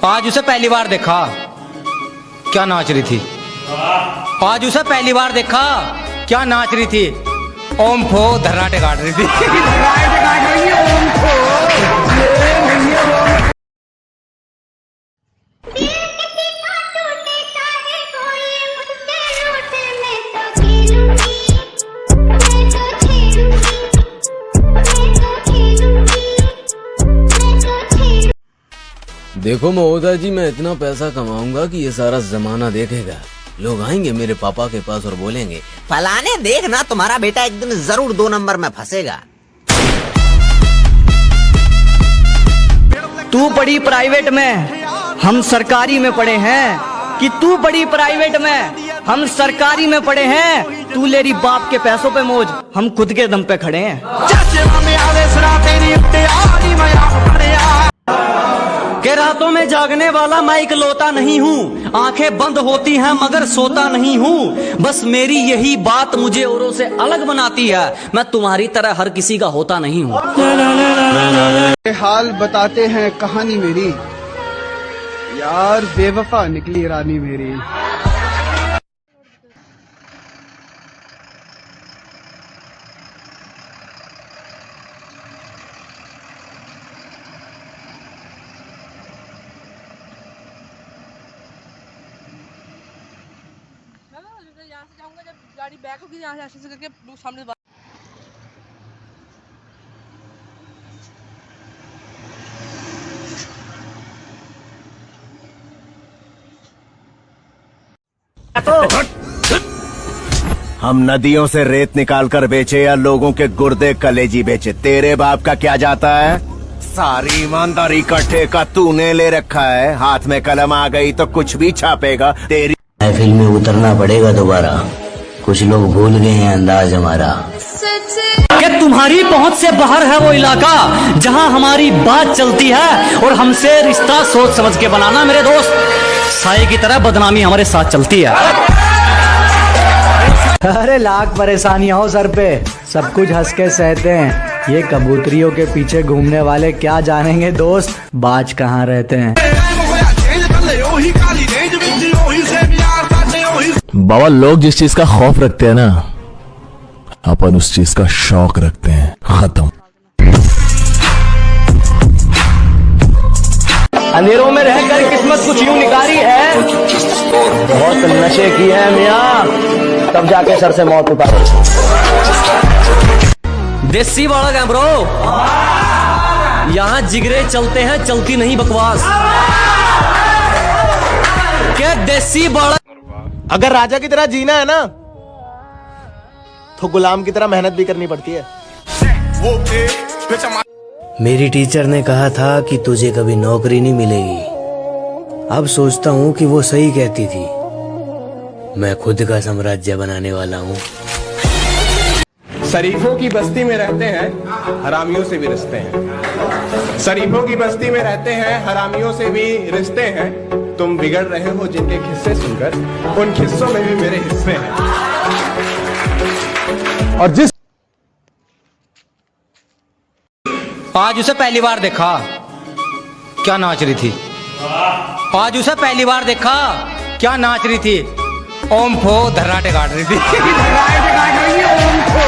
आज उसे पहली बार देखा, क्या नाच रही थी। आज उसे पहली बार देखा, क्या नाच रही थी। ओम फो धर्राटे काट रही थी। धर्राटे काट रही थी ओम फो। देखो महोदय जी, मैं इतना पैसा कमाऊंगा कि ये सारा जमाना देखेगा। लोग आएंगे मेरे पापा के पास और बोलेंगे, फलाने देखना तुम्हारा बेटा एक दिन जरूर 2 नंबर में फंसेगा। तू पढ़ी प्राइवेट में, हम सरकारी में पढ़े हैं। कि तू पढ़ी प्राइवेट में, हम सरकारी में पढ़े हैं। तू ले रही बाप के पैसों पे मौज, हम खुद के दम पे खड़े हैं। के रातों में जागने वाला मैं इकलौता नहीं हूँ, आंखें बंद होती हैं मगर सोता नहीं हूँ। बस मेरी यही बात मुझे औरों से अलग बनाती है, मैं तुम्हारी तरह हर किसी का होता नहीं हूँ। हाल बताते हैं कहानी मेरी, यार बेवफा निकली रानी मेरी। यहाँ से जाऊंगा, जब गाड़ी बैक होगी यहाँ से ऐसे करके सामने हम नदियों से रेत निकाल कर बेचे या लोगों के गुर्दे कलेजी बेचे, तेरे बाप का क्या जाता है। सारी ईमानदारी का ठेका तूने ले रखा है, हाथ में कलम आ गई तो कुछ भी छापेगा। तेरी महफिल में उतरना पड़ेगा दोबारा, कुछ लोग भूल गए हैं अंदाज हमारा। कि तुम्हारी पहुंच से बाहर है वो इलाका जहां हमारी बात चलती है, और हमसे रिश्ता सोच समझ के बनाना मेरे दोस्त। साये की तरह बदनामी हमारे साथ चलती है। अरे लाख परेशानियां हो सर पे, सब कुछ हंस के सहते हैं। ये कबूतरियों के पीछे घूमने वाले क्या जानेंगे दोस्त, बाज कहाँ रहते हैं। बाबा, लोग जिस चीज का खौफ रखते हैं ना, अपन उस चीज का शौक रखते हैं। खत्म। अंधेरों में रहकर किस्मत कुछ यूं निकारी है, बहुत नशे की है मियाँ, तब जाके सर से मौत उतारे। देसी बालक है ब्रो, यहाँ जिगरे चलते हैं, चलती नहीं बकवास। क्या देसी बालक। अगर राजा की तरह जीना है ना, तो गुलाम की तरह मेहनत भी करनी पड़ती है। मेरी टीचर ने कहा था कि तुझे कभी नौकरी नहीं मिलेगी। अब सोचता हूँ कि वो सही कहती थी। मैं खुद का साम्राज्य बनाने वाला हूँ। शरीफों की बस्ती में रहते हैं, हरामियों से भी रिश्ते हैं। शरीफों की बस्ती में रहते हैं, हरामियों से भी रिश्ते हैं। तुम बिगड़ रहे हो जिनके किस्से सुनकर, उन किस्सों में भी मेरे हिस्से हैं। और जिस आज उसे पहली बार देखा, क्या नाच रही थी। आज उसे पहली बार देखा, क्या नाच रही थी। ओम फो धर्राटे काट रही थी। धर्राटे काट रही थी ओम फो।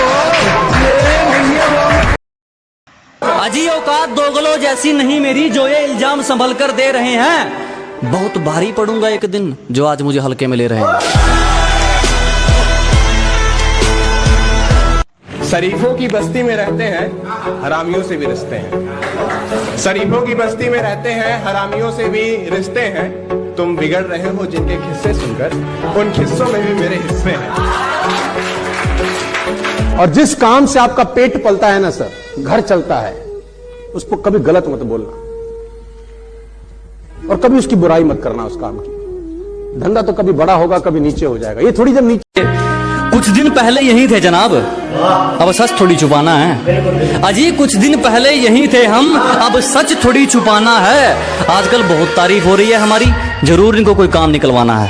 अजी औकात दोगलो जैसी नहीं मेरी, जो ये इल्जाम संभल कर दे रहे हैं। बहुत भारी पड़ूंगा एक दिन, जो आज मुझे हल्के में ले रहे हैं। शरीफों की बस्ती में रहते हैं, हरामियों से भी रिश्ते हैं। शरीफों की बस्ती में रहते हैं, हरामियों से भी रिश्ते हैं। तुम बिगड़ रहे हो जिनके किस्से सुनकर, उन किस्सों में भी मेरे हिस्से हैं। और जिस काम से आपका पेट पलता है ना सर, घर चलता है, उसको कभी गलत मत बोलना और कभी उसकी बुराई मत करना उस काम की। धंधा तो कभी बड़ा होगा, कभी नीचे हो जाएगा। ये थोड़ी जब नीचे। कुछ दिन पहले यही थे जनाब, अब सच थोड़ी छुपाना है। अजी कुछ दिन पहले यही थे हम, अब सच थोड़ी छुपाना है। आजकल बहुत तारीफ हो रही है हमारी, जरूर इनको कोई काम निकलवाना है।